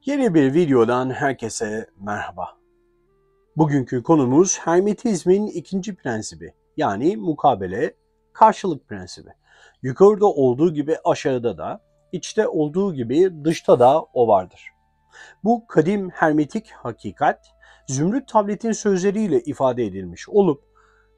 Yeni bir videodan herkese merhaba. Bugünkü konumuz Hermetizmin ikinci prensibi, yani mukabele, karşılık prensibi. Yukarıda olduğu gibi aşağıda da, içte olduğu gibi dışta da o vardır. Bu kadim hermetik hakikat, Zümrüt Tablet'in sözleriyle ifade edilmiş olup,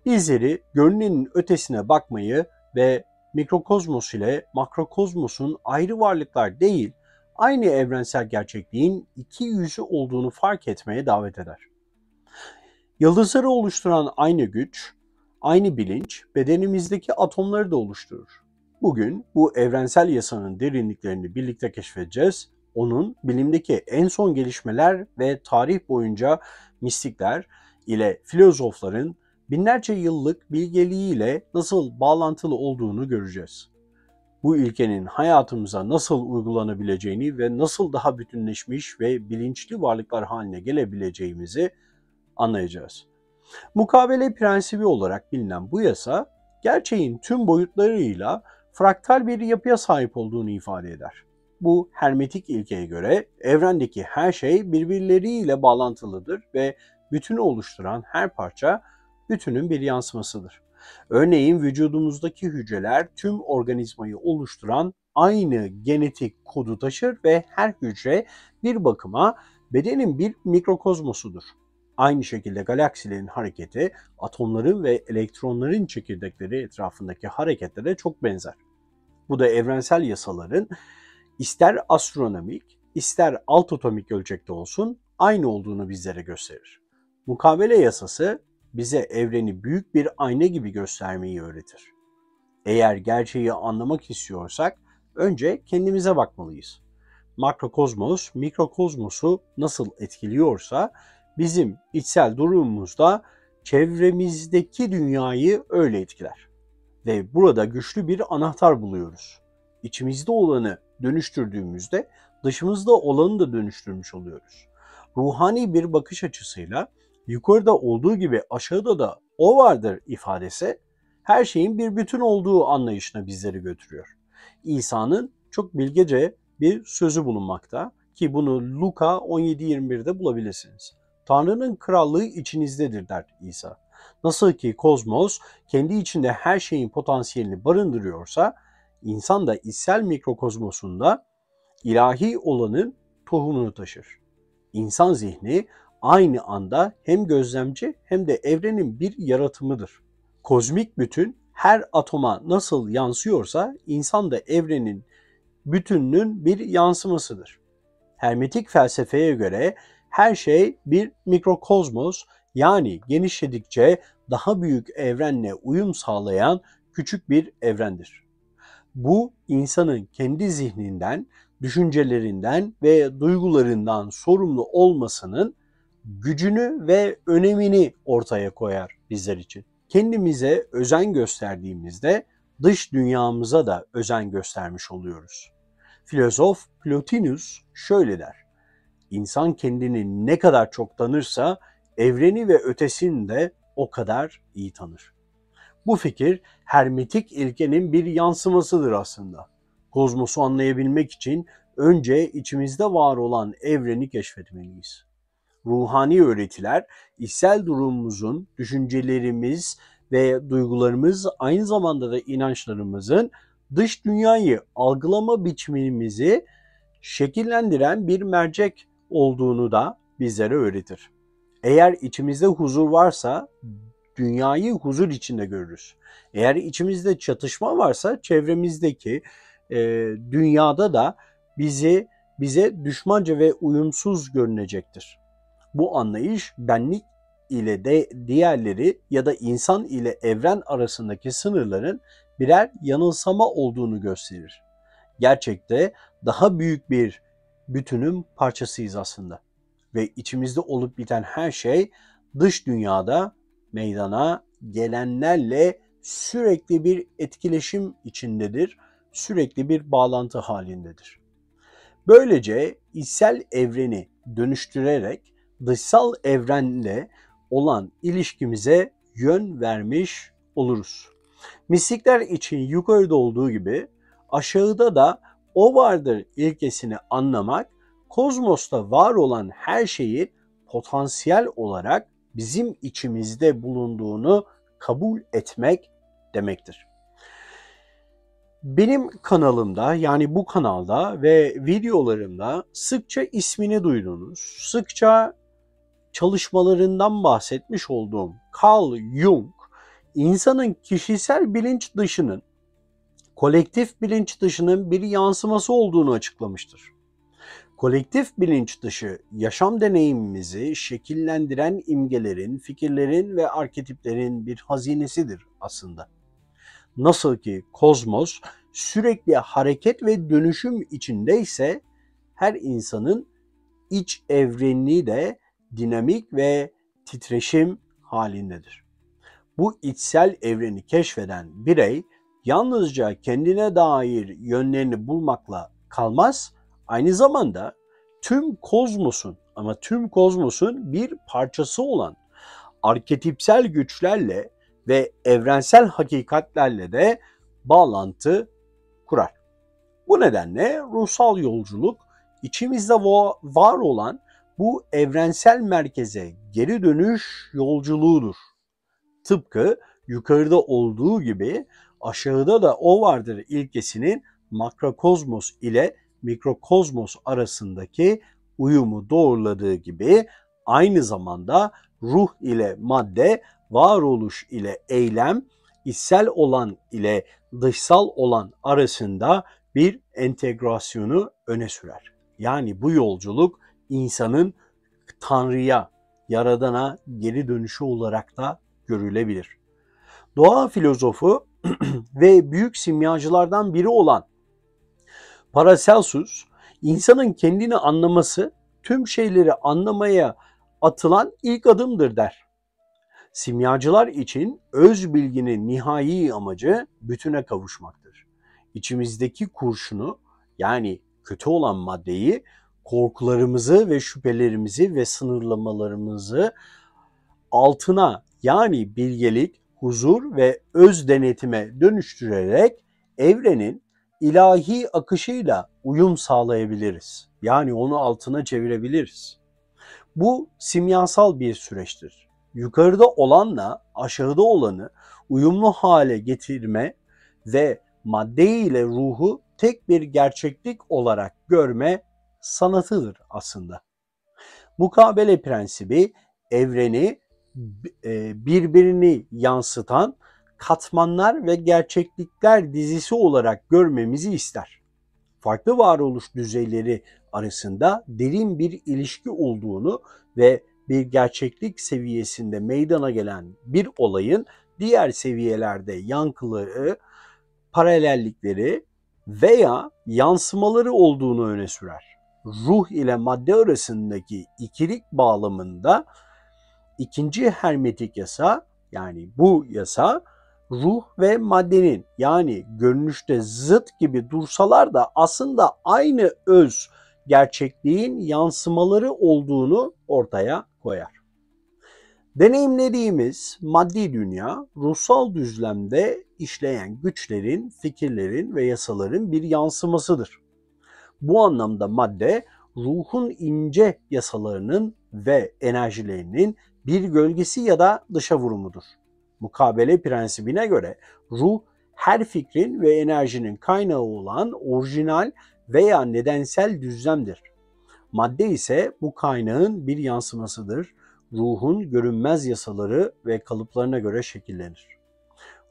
bizleri görünenin ötesine bakmayı ve mikrokozmos ile makrokozmosun ayrı varlıklar değil, aynı evrensel gerçekliğin iki yüzü olduğunu fark etmeye davet eder. Yıldızları oluşturan aynı güç, aynı bilinç bedenimizdeki atomları da oluşturur. Bugün bu evrensel yasanın derinliklerini birlikte keşfedeceğiz. Onun bilimdeki en son gelişmeler ve tarih boyunca mistikler ile filozofların binlerce yıllık bilgeliğiyle nasıl bağlantılı olduğunu göreceğiz. Bu ilkenin hayatımıza nasıl uygulanabileceğini ve nasıl daha bütünleşmiş ve bilinçli varlıklar haline gelebileceğimizi anlayacağız. Mukabele prensibi olarak bilinen bu yasa, gerçeğin tüm boyutlarıyla fraktal bir yapıya sahip olduğunu ifade eder. Bu hermetik ilkeye göre evrendeki her şey birbirleriyle bağlantılıdır ve bütünü oluşturan her parça bütünün bir yansımasıdır. Örneğin vücudumuzdaki hücreler tüm organizmayı oluşturan aynı genetik kodu taşır ve her hücre bir bakıma bedenin bir mikrokozmosudur. Aynı şekilde galaksilerin hareketi, atomların ve elektronların çekirdekleri etrafındaki hareketlere çok benzer. Bu da evrensel yasaların ister astronomik, ister alt atomik ölçekte olsun aynı olduğunu bizlere gösterir. Mukabele yasası bize evreni büyük bir ayna gibi göstermeyi öğretir. Eğer gerçeği anlamak istiyorsak önce kendimize bakmalıyız. Makrokozmos, mikrokozmosu nasıl etkiliyorsa bizim içsel durumumuzda çevremizdeki dünyayı öyle etkiler. Ve burada güçlü bir anahtar buluyoruz. İçimizde olanı dönüştürdüğümüzde dışımızda olanı da dönüştürmüş oluyoruz. Ruhani bir bakış açısıyla yukarıda olduğu gibi aşağıda da o vardır ifadesi her şeyin bir bütün olduğu anlayışına bizleri götürüyor. İsa'nın çok bilgece bir sözü bulunmakta ki bunu Luka 17:21'de bulabilirsiniz. Tanrı'nın krallığı içinizdedir der İsa. Nasıl ki kozmos kendi içinde her şeyin potansiyelini barındırıyorsa, insan da içsel mikrokozmosunda ilahi olanın tohumunu taşır. İnsan zihni aynı anda hem gözlemci hem de evrenin bir yaratımıdır. Kozmik bütün her atoma nasıl yansıyorsa insan da evrenin bütününün bir yansımasıdır. Hermetik felsefeye göre her şey bir mikrokozmos, yani genişledikçe daha büyük evrenle uyum sağlayan küçük bir evrendir. Bu insanın kendi zihninden, düşüncelerinden ve duygularından sorumlu olmasının gücünü ve önemini ortaya koyar bizler için. Kendimize özen gösterdiğimizde dış dünyamıza da özen göstermiş oluyoruz. Filozof Plotinus şöyle der: İnsan kendini ne kadar çok tanırsa evreni ve ötesini de o kadar iyi tanır. Bu fikir hermetik ilkenin bir yansımasıdır aslında. Kozmosu anlayabilmek için önce içimizde var olan evreni keşfetmeliyiz. Ruhani öğretiler, içsel durumumuzun, düşüncelerimiz ve duygularımız aynı zamanda da inançlarımızın dış dünyayı algılama biçimimizi şekillendiren bir mercek olduğunu da bizlere öğretir. Eğer içimizde huzur varsa dünyayı huzur içinde görürüz. Eğer içimizde çatışma varsa çevremizdeki dünyada da bize düşmanca ve uyumsuz görünecektir. Bu anlayış benlik ile de diğerleri ya da insan ile evren arasındaki sınırların birer yanılsama olduğunu gösterir. Gerçekte daha büyük bir bütünün parçasıyız aslında. Ve içimizde olup biten her şey dış dünyada meydana gelenlerle sürekli bir etkileşim içindedir, sürekli bir bağlantı halindedir. Böylece içsel evreni dönüştürerek dışsal evrenle olan ilişkimize yön vermiş oluruz. Mistikler için yukarıda olduğu gibi aşağıda da o vardır ilkesini anlamak, kozmosta var olan her şeyi potansiyel olarak bizim içimizde bulunduğunu kabul etmek demektir. Benim kanalımda, yani bu kanalda ve videolarımda sıkça ismini duyduğunuz, sıkça çalışmalarından bahsetmiş olduğum Carl Jung, insanın kişisel bilinç dışının, kolektif bilinç dışının bir yansıması olduğunu açıklamıştır. Kolektif bilinç dışı, yaşam deneyimimizi şekillendiren imgelerin, fikirlerin ve arketiplerin bir hazinesidir aslında. Nasıl ki kozmos sürekli hareket ve dönüşüm içindeyse, her insanın iç evreni de dinamik ve titreşim halindedir. Bu içsel evreni keşfeden birey yalnızca kendine dair yönlerini bulmakla kalmaz, aynı zamanda tüm kozmosun bir parçası olan arketipsel güçlerle ve evrensel hakikatlerle de bağlantı kurar. Bu nedenle ruhsal yolculuk içimizde var olan bu evrensel merkeze geri dönüş yolculuğudur. Tıpkı yukarıda olduğu gibi aşağıda da o vardır ilkesinin makrokozmos ile mikrokozmos arasındaki uyumu doğruladığı gibi, aynı zamanda ruh ile madde, varoluş ile eylem, içsel olan ile dışsal olan arasında bir entegrasyonu öne sürer. Yani bu yolculuk insanın Tanrı'ya, Yaradan'a geri dönüşü olarak da görülebilir. Doğa filozofu ve büyük simyacılardan biri olan Paracelsus, insanın kendini anlaması tüm şeyleri anlamaya atılan ilk adımdır der. Simyacılar için öz bilginin nihai amacı bütüne kavuşmaktır. İçimizdeki kurşunu, yani kötü olan maddeyi, korkularımızı ve şüphelerimizi ve sınırlamalarımızı altına, yani bilgelik, huzur ve öz denetime dönüştürerek evrenin ilahi akışıyla uyum sağlayabiliriz. Yani onu altına çevirebiliriz. Bu simyasal bir süreçtir. Yukarıda olanla aşağıda olanı uyumlu hale getirme ve madde ile ruhu tek bir gerçeklik olarak görme sanatıdır aslında. Mukabele prensibi evreni birbirini yansıtan katmanlar ve gerçeklikler dizisi olarak görmemizi ister. Farklı varoluş düzeyleri arasında derin bir ilişki olduğunu ve bir gerçeklik seviyesinde meydana gelen bir olayın diğer seviyelerde yankıları, paralellikleri veya yansımaları olduğunu öne sürer. Ruh ile madde arasındaki ikilik bağlamında ikinci hermetik yasa, yani bu yasa, ruh ve maddenin, yani görünüşte zıt gibi dursalar da aslında aynı öz gerçekliğin yansımaları olduğunu ortaya koyar. Deneyimlediğimiz maddi dünya, ruhsal düzlemde işleyen güçlerin, fikirlerin ve yasaların bir yansımasıdır. Bu anlamda madde, ruhun ince yasalarının ve enerjilerinin bir gölgesi ya da dışa vurumudur. Mukabele prensibine göre ruh, her fikrin ve enerjinin kaynağı olan orijinal veya nedensel düzlemdir. Madde ise bu kaynağın bir yansımasıdır. Ruhun görünmez yasaları ve kalıplarına göre şekillenir.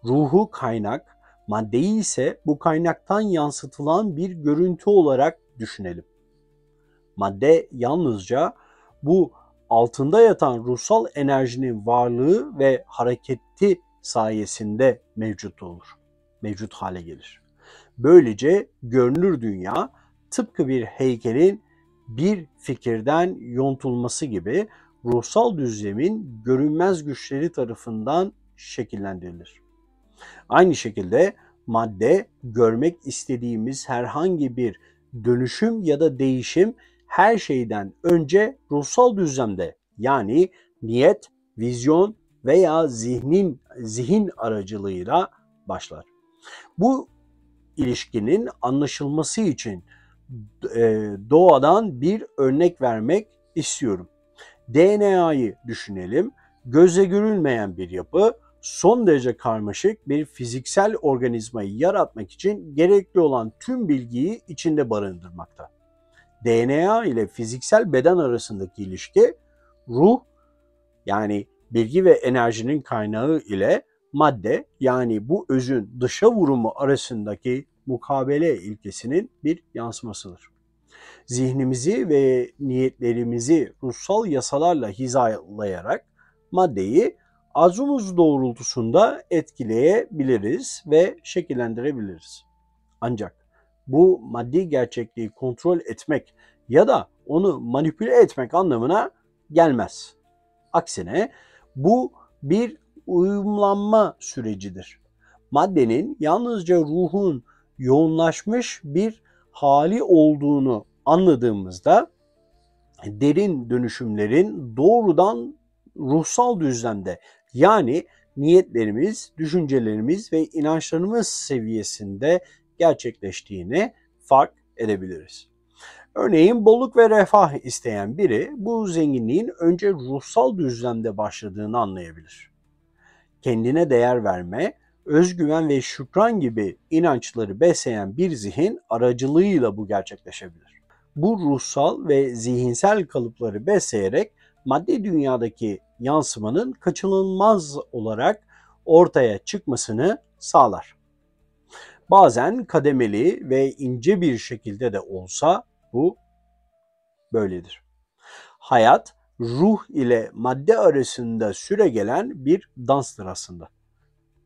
Ruhu kaynak, maddeyi ise bu kaynaktan yansıtılan bir görüntü olarak düşünelim. Madde yalnızca bu altında yatan ruhsal enerjinin varlığı ve hareketi sayesinde mevcut hale gelir. Böylece görünür dünya tıpkı bir heykelin bir fikirden yontulması gibi ruhsal düzlemin görünmez güçleri tarafından şekillendirilir. Aynı şekilde madde, görmek istediğimiz herhangi bir dönüşüm ya da değişim her şeyden önce ruhsal düzlemde, yani niyet, vizyon veya zihin aracılığıyla başlar. Bu ilişkinin anlaşılması için doğadan bir örnek vermek istiyorum. DNA'yı düşünelim. Gözle görülmeyen bir yapı, son derece karmaşık bir fiziksel organizmayı yaratmak için gerekli olan tüm bilgiyi içinde barındırmakta. DNA ile fiziksel beden arasındaki ilişki, ruh yani bilgi ve enerjinin kaynağı ile madde yani bu özün dışa vurumu arasındaki mukabele ilkesinin bir yansımasıdır. Zihnimizi ve niyetlerimizi ruhsal yasalarla hizalayarak maddeyi arzumuz doğrultusunda etkileyebiliriz ve şekillendirebiliriz. Ancak bu maddi gerçekliği kontrol etmek ya da onu manipüle etmek anlamına gelmez. Aksine bu bir uyumlanma sürecidir. Maddenin yalnızca ruhun yoğunlaşmış bir hali olduğunu anladığımızda derin dönüşümlerin doğrudan ruhsal düzlemde yani niyetlerimiz, düşüncelerimiz ve inançlarımız seviyesinde gerçekleştiğini fark edebiliriz. Örneğin bolluk ve refah isteyen biri bu zenginliğin önce ruhsal düzlemde başladığını anlayabilir. Kendine değer verme, özgüven ve şükran gibi inançları besleyen bir zihin aracılığıyla bu gerçekleşebilir. Bu ruhsal ve zihinsel kalıpları besleyerek maddi dünyadaki yansımanın kaçınılmaz olarak ortaya çıkmasını sağlar. Bazen kademeli ve ince bir şekilde de olsa bu böyledir. Hayat, ruh ile madde arasında süregelen bir danstır aslında.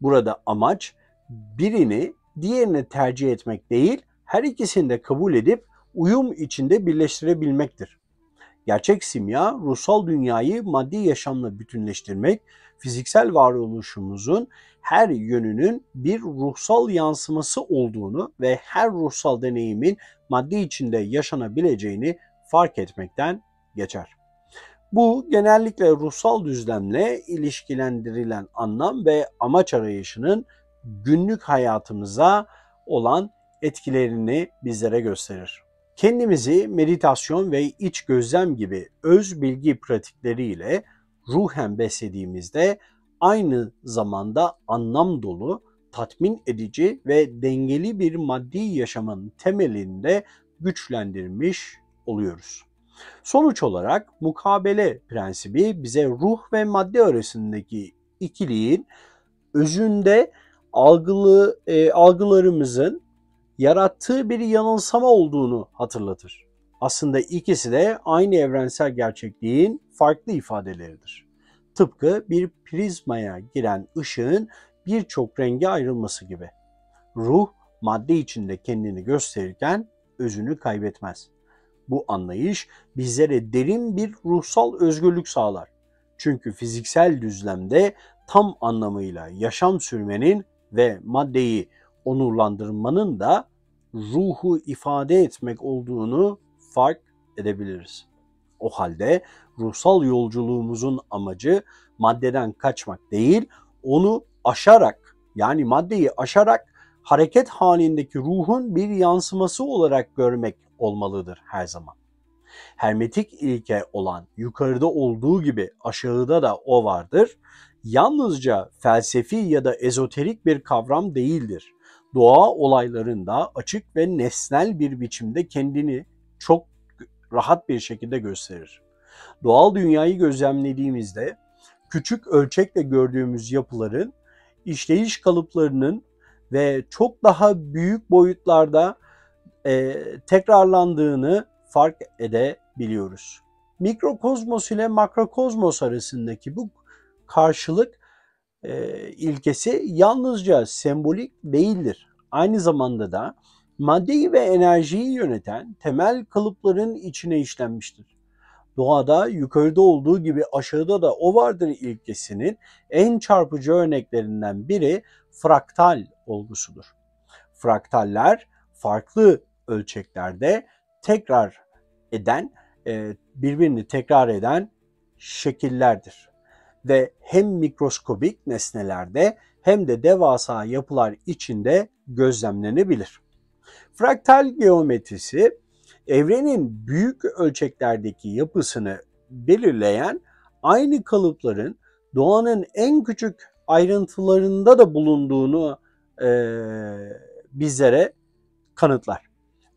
Burada amaç birini diğerini tercih etmek değil, her ikisini de kabul edip uyum içinde birleştirebilmektir. Gerçek simya, ruhsal dünyayı maddi yaşamla bütünleştirmek, fiziksel varoluşumuzun her yönünün bir ruhsal yansıması olduğunu ve her ruhsal deneyimin maddi içinde yaşanabileceğini fark etmekten geçer. Bu genellikle ruhsal düzlemle ilişkilendirilen anlam ve amaç arayışının günlük hayatımıza olan etkilerini bizlere gösterir. Kendimizi meditasyon ve iç gözlem gibi öz bilgi pratikleriyle ruhen beslediğimizde aynı zamanda anlam dolu, tatmin edici ve dengeli bir maddi yaşamın temelinde güçlendirmiş oluyoruz. Sonuç olarak mukabele prensibi bize ruh ve madde arasındaki ikiliğin özünde algılarımızın yarattığı bir yanılsama olduğunu hatırlatır. Aslında ikisi de aynı evrensel gerçekliğin farklı ifadeleridir. Tıpkı bir prizmaya giren ışığın birçok renge ayrılması gibi. Ruh madde içinde kendini gösterirken özünü kaybetmez. Bu anlayış bizlere derin bir ruhsal özgürlük sağlar. Çünkü fiziksel düzlemde tam anlamıyla yaşam sürmenin ve maddeyi onurlandırmanın da ruhu ifade etmek olduğunu fark edebiliriz. O halde ruhsal yolculuğumuzun amacı maddeden kaçmak değil, onu aşarak yani maddeyi aşarak hareket halindeki ruhun bir yansıması olarak görmek olmalıdır her zaman. Hermetik ilke olan yukarıda olduğu gibi aşağıda da o vardır. Yalnızca felsefi ya da ezoterik bir kavram değildir. Doğa olaylarında açık ve nesnel bir biçimde kendini çok rahat bir şekilde gösterir. Doğal dünyayı gözlemlediğimizde küçük ölçekle gördüğümüz yapıların işleyiş kalıplarının ve çok daha büyük boyutlarda tekrarlandığını fark edebiliyoruz. Mikrokozmos ile makrokozmos arasındaki bu karşılık ilkesi yalnızca sembolik değildir. Aynı zamanda da maddeyi ve enerjiyi yöneten temel kalıpların içine işlenmiştir. Doğada yukarıda olduğu gibi aşağıda da o vardır ilkesinin en çarpıcı örneklerinden biri fraktal olgusudur. Fraktaller farklı ölçeklerde birbirini tekrar eden şekillerdir. Ve hem mikroskobik nesnelerde hem de devasa yapılar içinde gözlemlenebilir. Fraktal geometrisi Evrenin büyük ölçeklerdeki yapısını belirleyen aynı kalıpların doğanın en küçük ayrıntılarında da bulunduğunu bizlere kanıtlar.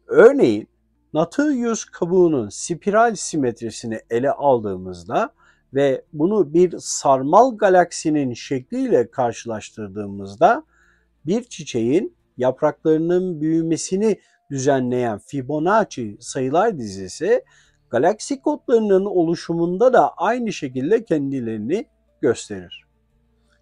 Örneğin Nautilius kabuğunun spiral simetrisini ele aldığımızda ve bunu bir sarmal galaksinin şekliyle karşılaştırdığımızda bir çiçeğin yapraklarının büyümesini düzenleyen Fibonacci sayılar dizisi galaksi kodlarının oluşumunda da aynı şekilde kendilerini gösterir.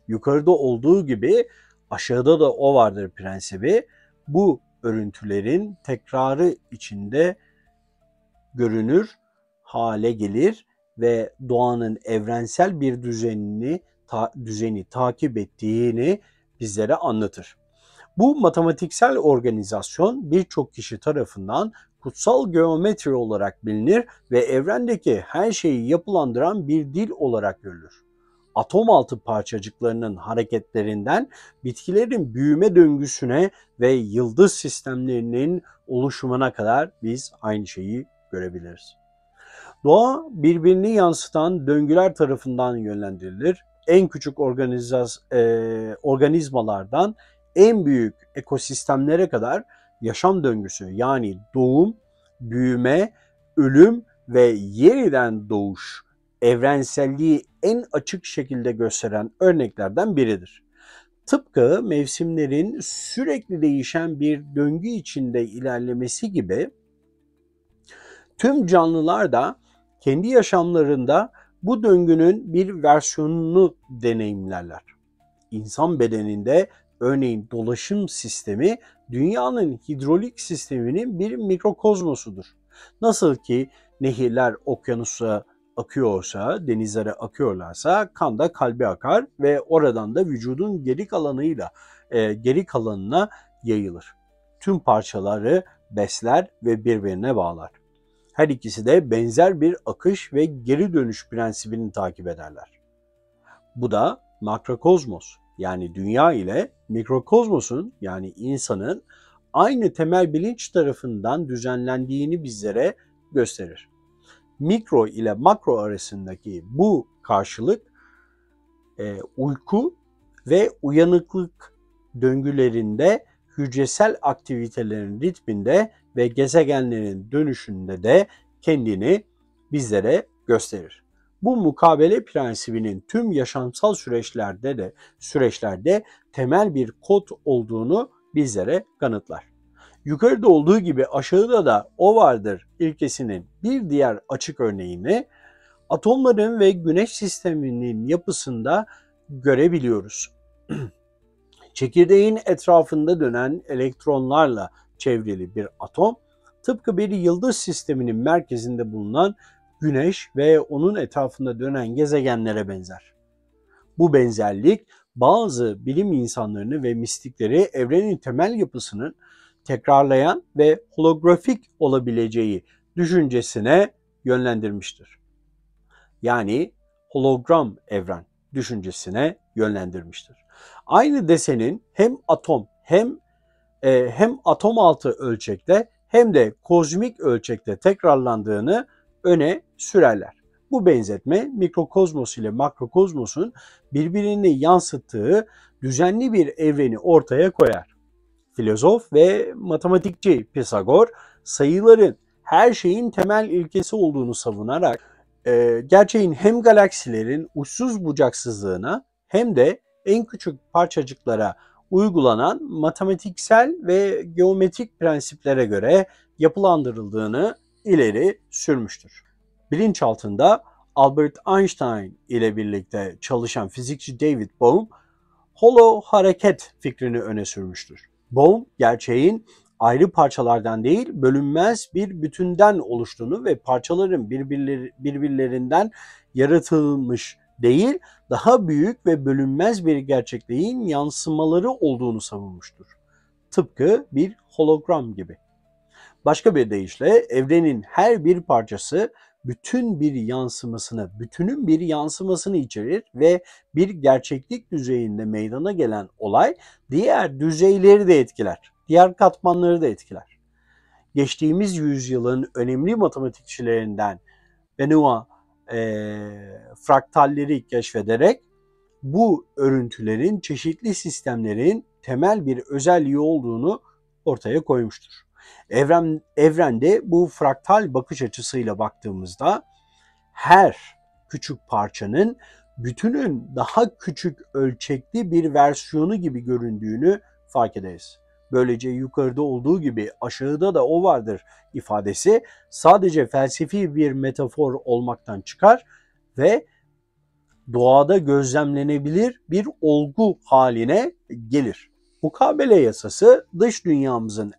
Yukarıda olduğu gibi aşağıda da o vardır prensibi bu örüntülerin tekrarı içinde görünür hale gelir ve doğanın evrensel bir düzeni takip ettiğini bizlere anlatır. Bu matematiksel organizasyon birçok kişi tarafından kutsal geometri olarak bilinir ve evrendeki her şeyi yapılandıran bir dil olarak görülür. Atom altı parçacıklarının hareketlerinden bitkilerin büyüme döngüsüne ve yıldız sistemlerinin oluşumuna kadar biz aynı şeyi görebiliriz. Doğa birbirini yansıtan döngüler tarafından yönlendirilir. En küçük organizmalardan en büyük ekosistemlere kadar yaşam döngüsü yani doğum, büyüme, ölüm ve yeniden doğuş evrenselliği en açık şekilde gösteren örneklerden biridir. Tıpkı mevsimlerin sürekli değişen bir döngü içinde ilerlemesi gibi tüm canlılar da kendi yaşamlarında bu döngünün bir versiyonunu deneyimlerler. İnsan bedeninde örneğin dolaşım sistemi dünyanın hidrolik sisteminin bir mikrokozmosudur. Nasıl ki nehirler okyanusa akıyorsa, denizlere akıyorlarsa kan da kalbe akar ve oradan da vücudun geri kalanına yayılır. Tüm parçaları besler ve birbirine bağlar. Her ikisi de benzer bir akış ve geri dönüş prensibini takip ederler. Bu da makrokozmos yani dünya ile mikrokozmosun yani insanın aynı temel bilinç tarafından düzenlendiğini bizlere gösterir. Mikro ile makro arasındaki bu karşılık uyku ve uyanıklık döngülerinde, hücresel aktivitelerin ritminde ve gezegenlerin dönüşünde de kendini bizlere gösterir. Bu mukabele prensibinin tüm yaşamsal süreçlerde temel bir kod olduğunu bizlere kanıtlar. Yukarıda olduğu gibi aşağıda da o vardır ilkesinin bir diğer açık örneğini atomların ve güneş sisteminin yapısında görebiliyoruz. Çekirdeğin etrafında dönen elektronlarla çevrili bir atom, tıpkı bir yıldız sisteminin merkezinde bulunan Güneş ve onun etrafında dönen gezegenlere benzer. Bu benzerlik bazı bilim insanlarını ve mistikleri evrenin temel yapısının tekrarlayan ve holografik olabileceği düşüncesine yönlendirmiştir. Yani hologram evren düşüncesine yönlendirmiştir. Aynı desenin hem atom altı ölçekte hem de kozmik ölçekte tekrarlandığını öne sürerler. Bu benzetme mikrokozmos ile makrokozmosun birbirini yansıttığı düzenli bir evreni ortaya koyar. Filozof ve matematikçi Pisagor sayıların her şeyin temel ilkesi olduğunu savunarak gerçeğin hem galaksilerin uçsuz bucaksızlığına hem de en küçük parçacıklara uygulanan matematiksel ve geometrik prensiplere göre yapılandırıldığını ileri sürmüştür. Bilinçaltında Albert Einstein ile birlikte çalışan fizikçi David Bohm, holo hareket fikrini öne sürmüştür. Bohm, gerçeğin ayrı parçalardan değil, bölünmez bir bütünden oluştuğunu ve parçaların birbirlerinden yaratılmış değil, daha büyük ve bölünmez bir gerçekliğin yansımaları olduğunu savunmuştur. Tıpkı bir hologram gibi. Başka bir deyişle evrenin her bir parçası bütünün bir yansımasını içerir ve bir gerçeklik düzeyinde meydana gelen olay diğer düzeyleri de etkiler, diğer katmanları da etkiler. geçtiğimiz yüzyılın önemli matematikçilerinden Benoit fraktalleri keşfederek bu örüntülerin çeşitli sistemlerin temel bir özelliği olduğunu ortaya koymuştur. Evrende bu fraktal bakış açısıyla baktığımızda her küçük parçanın bütünün daha küçük ölçekli bir versiyonu gibi göründüğünü fark ederiz. Böylece yukarıda olduğu gibi aşağıda da o vardır ifadesi sadece felsefi bir metafor olmaktan çıkar ve doğada gözlemlenebilir bir olgu haline gelir. Mukabele yasası dış dünyamızın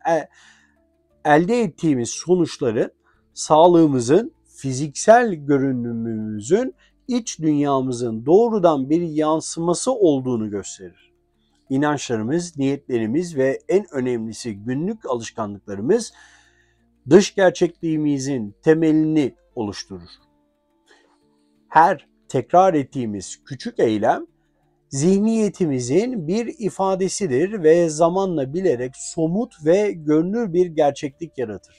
elde ettiğimiz sonuçları sağlığımızın, fiziksel görünümümüzün iç dünyamızın doğrudan bir yansıması olduğunu gösterir. İnançlarımız, niyetlerimiz ve en önemlisi günlük alışkanlıklarımız dış gerçekliğimizin temelini oluşturur. Her tekrar ettiğimiz küçük eylem zihniyetimizin bir ifadesidir ve zamanla bilerek somut ve görünür bir gerçeklik yaratır.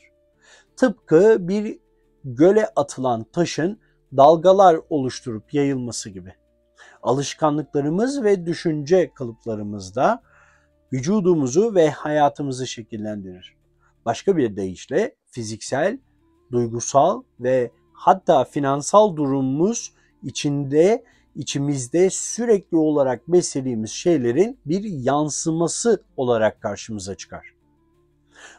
Tıpkı bir göle atılan taşın dalgalar oluşturup yayılması gibi. Alışkanlıklarımız ve düşünce kalıplarımızda vücudumuzu ve hayatımızı şekillendirir. Başka bir deyişle fiziksel, duygusal ve hatta finansal durumumuz içimizde sürekli olarak beslediğimiz şeylerin bir yansıması olarak karşımıza çıkar.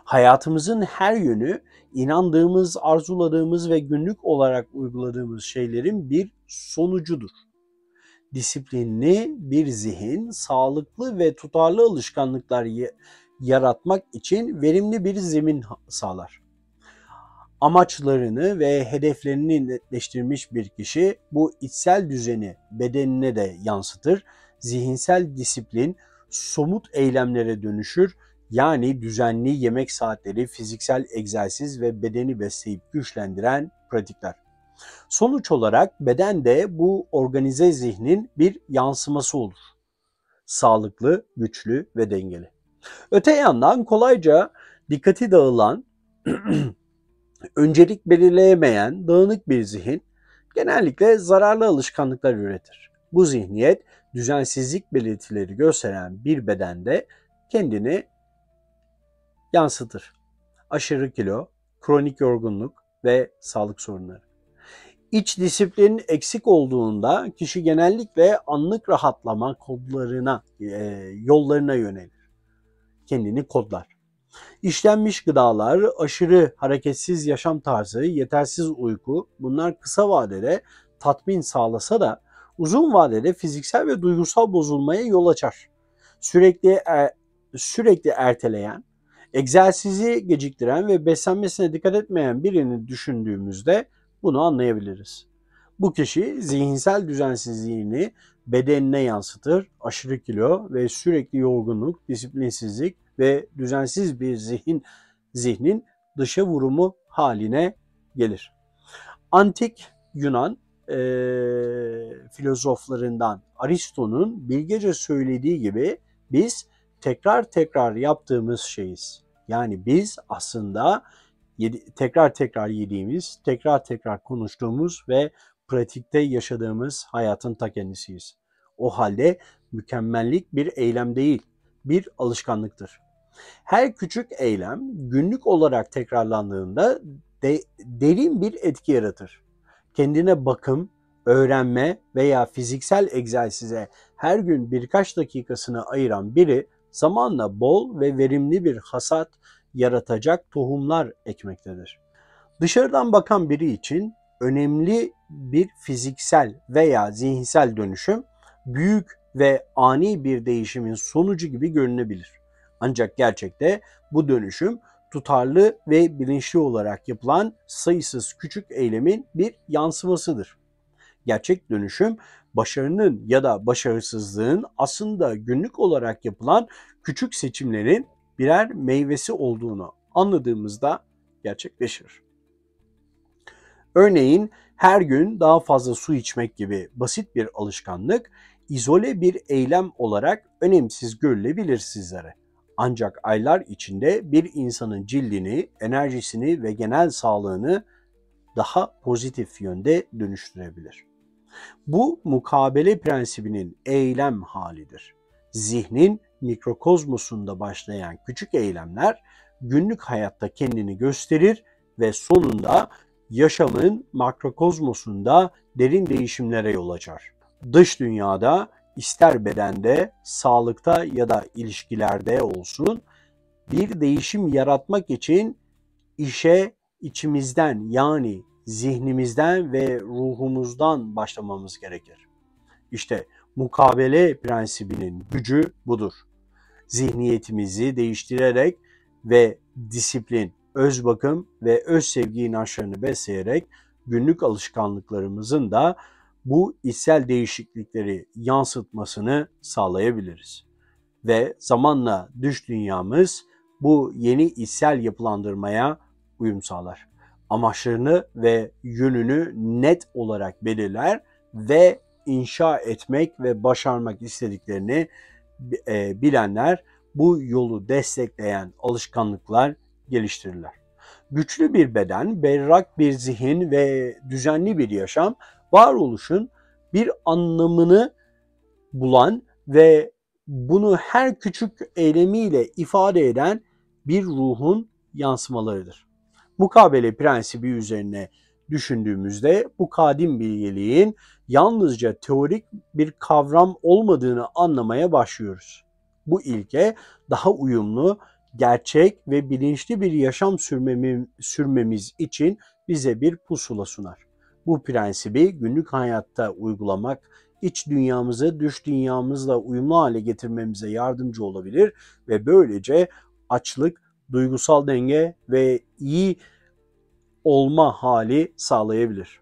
Hayatımızın her yönü inandığımız, arzuladığımız ve günlük olarak uyguladığımız şeylerin bir sonucudur. Disiplinli bir zihin, sağlıklı ve tutarlı alışkanlıklar yaratmak için verimli bir zemin sağlar. Amaçlarını ve hedeflerini netleştirmiş bir kişi bu içsel düzeni bedenine de yansıtır. Zihinsel disiplin somut eylemlere dönüşür. Yani düzenli yemek saatleri, fiziksel egzersiz ve bedeni besleyip güçlendiren pratikler. Sonuç olarak beden de bu organize zihnin bir yansıması olur. Sağlıklı, güçlü ve dengeli. Öte yandan kolayca dikkati dağılan, öncelik belirleyemeyen dağınık bir zihin genellikle zararlı alışkanlıklar üretir. Bu zihniyet düzensizlik belirtileri gösteren bir bedende kendini yansıtır. Aşırı kilo, kronik yorgunluk ve sağlık sorunları. İç disiplin eksik olduğunda kişi genellikle anlık rahatlama yollarına yönelir. Kendini kodlar. İşlenmiş gıdalar, aşırı hareketsiz yaşam tarzı, yetersiz uyku bunlar kısa vadede tatmin sağlasa da uzun vadede fiziksel ve duygusal bozulmaya yol açar. Sürekli erteleyen, egzersizi geciktiren ve beslenmesine dikkat etmeyen birini düşündüğümüzde bunu anlayabiliriz. Bu kişi zihinsel düzensizliğini bedenine yansıtır. Aşırı kilo ve sürekli yorgunluk, disiplinsizlik ve düzensiz bir zihnin dışa vurumu haline gelir. Antik Yunan filozoflarından Aristo'nun bilgece söylediği gibi biz tekrar yaptığımız şeyiz. Yani biz aslında tekrar yediğimiz, tekrar konuştuğumuz ve pratikte yaşadığımız hayatın ta kendisiyiz. O halde mükemmellik bir eylem değil, bir alışkanlıktır. Her küçük eylem günlük olarak tekrarlandığında derin bir etki yaratır. Kendine bakım, öğrenme veya fiziksel egzersize her gün birkaç dakikasını ayıran biri zamanla bol ve verimli bir hasat yaratacak tohumlar ekmektedir. Dışarıdan bakan biri için önemli bir fiziksel veya zihinsel dönüşüm büyük ve ani bir değişimin sonucu gibi görünebilir. Ancak gerçekte bu dönüşüm tutarlı ve bilinçli olarak yapılan sayısız küçük eylemin bir yansımasıdır. Gerçek dönüşüm başarının ya da başarısızlığın aslında günlük olarak yapılan küçük seçimlerin birer meyvesi olduğunu anladığımızda gerçekleşir. Örneğin her gün daha fazla su içmek gibi basit bir alışkanlık izole bir eylem olarak önemsiz görülebilir sizlere. Ancak aylar içinde bir insanın cildini, enerjisini ve genel sağlığını daha pozitif yönde dönüştürebilir. Bu mukabele prensibinin eylem halidir. Zihnin mikrokozmosunda başlayan küçük eylemler günlük hayatta kendini gösterir ve sonunda yaşamın makrokozmosunda derin değişimlere yol açar. Dış dünyada ister bedende, sağlıkta ya da ilişkilerde olsun bir değişim yaratmak için işe içimizden yani zihnimizden ve ruhumuzdan başlamamız gerekir. İşte mukabele prensibinin gücü budur. Zihniyetimizi değiştirerek ve disiplin, öz bakım ve öz sevgi inançlarını besleyerek günlük alışkanlıklarımızın da bu içsel değişiklikleri yansıtmasını sağlayabiliriz. Ve zamanla dış dünyamız bu yeni içsel yapılandırmaya uyum sağlar. Amaçlarını ve yönünü net olarak belirler ve inşa etmek ve başarmak istediklerini bilenler bu yolu destekleyen alışkanlıklar geliştirirler. Güçlü bir beden, berrak bir zihin ve düzenli bir yaşam varoluşun bir anlamını bulan ve bunu her küçük eylemiyle ifade eden bir ruhun yansımalarıdır. Mukabele prensibi üzerine düşündüğümüzde bu kadim bilgeliğin yalnızca teorik bir kavram olmadığını anlamaya başlıyoruz. Bu ilke daha uyumlu, gerçek ve bilinçli bir yaşam sürmemiz için bize bir pusula sunar. Bu prensibi günlük hayatta uygulamak, iç dünyamızı dış dünyamızla uyumlu hale getirmemize yardımcı olabilir ve böylece açlık, duygusal denge ve iyi olma hali sağlayabilir.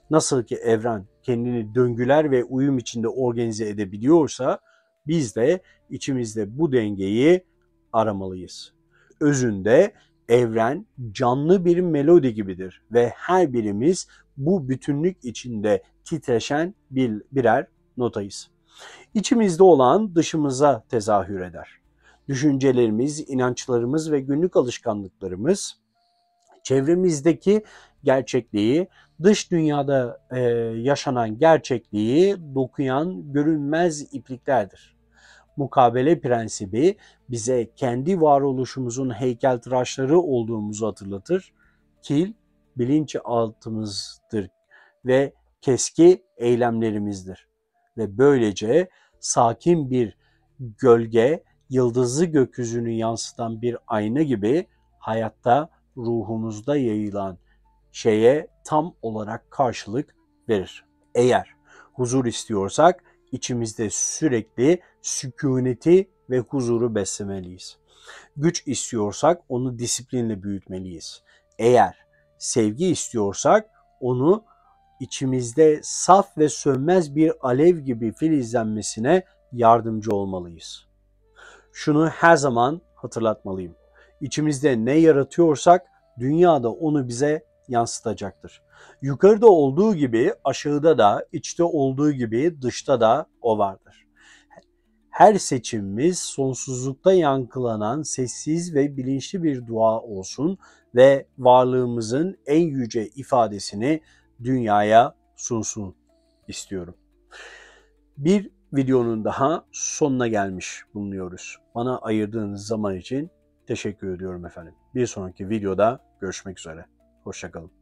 Nasıl ki evren kendini döngüler ve uyum içinde organize edebiliyorsa biz de içimizde bu dengeyi aramalıyız. Özünde evren canlı bir melodi gibidir ve her birimiz bu bütünlük içinde titreşen birer notayız. İçimizde olan dışımıza tezahür eder. Düşüncelerimiz, inançlarımız ve günlük alışkanlıklarımız çevremizdeki gerçekliği, dış dünyada yaşanan gerçekliği dokuyan görünmez ipliklerdir. Mukabele prensibi bize kendi varoluşumuzun heykeltıraşları olduğumuzu hatırlatır. Kil bilinçaltımızdır ve keski eylemlerimizdir. Ve böylece sakin bir gölge, yıldızlı gökyüzünü yansıtan bir ayna gibi hayatta ruhumuzda yayılan şeye tam olarak karşılık verir. Eğer huzur istiyorsak içimizde sürekli sükuneti ve huzuru beslemeliyiz. Güç istiyorsak onu disiplinle büyütmeliyiz. Eğer sevgi istiyorsak onu içimizde saf ve sönmez bir alev gibi filizlenmesine yardımcı olmalıyız. Şunu her zaman hatırlatmalıyım. İçimizde ne yaratıyorsak dünyada onu bize yansıtacaktır. Yukarıda olduğu gibi aşağıda da, içte olduğu gibi dışta da o vardır. Her seçimimiz sonsuzlukta yankılanan sessiz ve bilinçli bir dua olsun ve varlığımızın en yüce ifadesini dünyaya sunsun istiyorum. Bir videonun daha sonuna gelmiş bulunuyoruz. Bana ayırdığınız zaman için teşekkür ediyorum efendim. Bir sonraki videoda görüşmek üzere. Hoşça kalın.